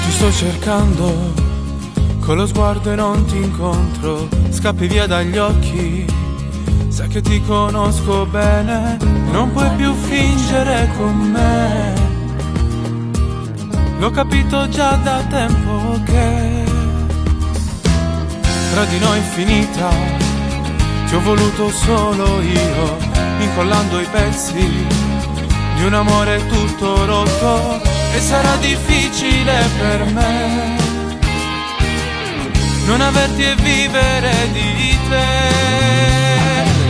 ti sto cercando, con lo sguardo e non ti incontro, scappi via dagli occhi, sai che ti conosco bene, non puoi più fingere con me. L'ho capito già da tempo che tra di noi è finita, ti ho voluto solo io, incollando i pezzi di un amore tutto rotto, e sarà difficile per me non averti e vivere di te.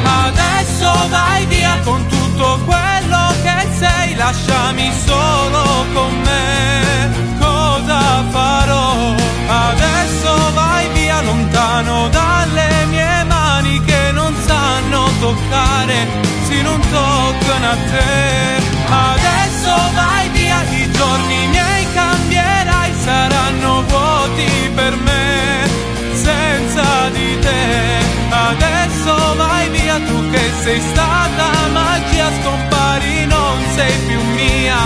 Adesso vai via con tutto quello che sei, lasciami solo con me, cosa farò? Adesso vai via lontano dalle mie mani che non sanno toccare, se non toccano a te. Adesso vai via, i giorni miei cambierai, saranno vuoti per me senza di te. Adesso vai via, tu che sei stata magia, scompari, non sei più mia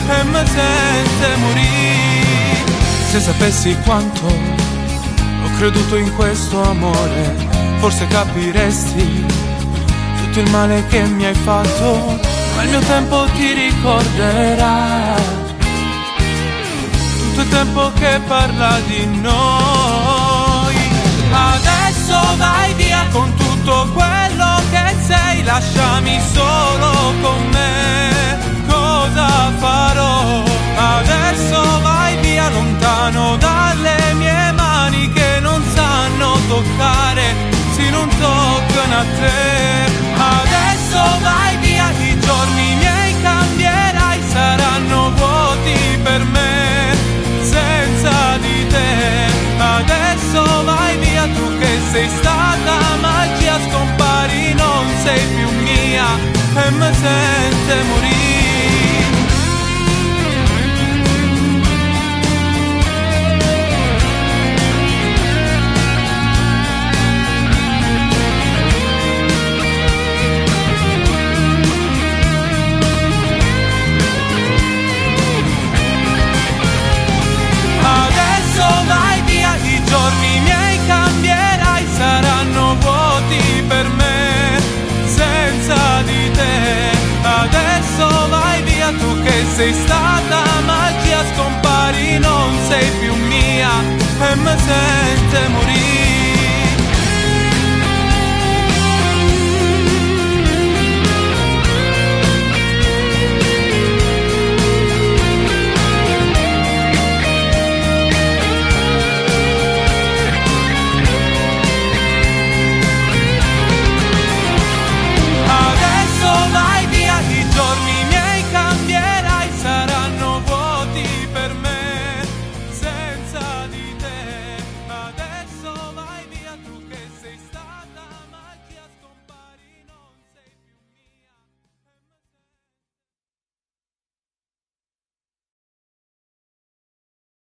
e mi sente morire. Se sapessi quanto ho creduto in questo amore, forse capiresti tutto il male che mi hai fatto, ma il mio tempo ti ricorderà, tutto il tempo che parla di noi. Adesso vai via con tutto quello che sei, lasciami solo con me, cosa farò? Adesso vai via lontano dalle mie mani che non sanno toccare, se non toccano a te. Adesso vai via, i giorni miei cambierai, saranno vuoti per me senza di te. Adesso vai via, tu che sei stata magia, scompari, non sei più mia e mi sente morire. I giorni miei cambierai, saranno vuoti per me senza di te. Adesso vai via, tu che sei stata magia, scompari, non sei più mia e mi sente morire.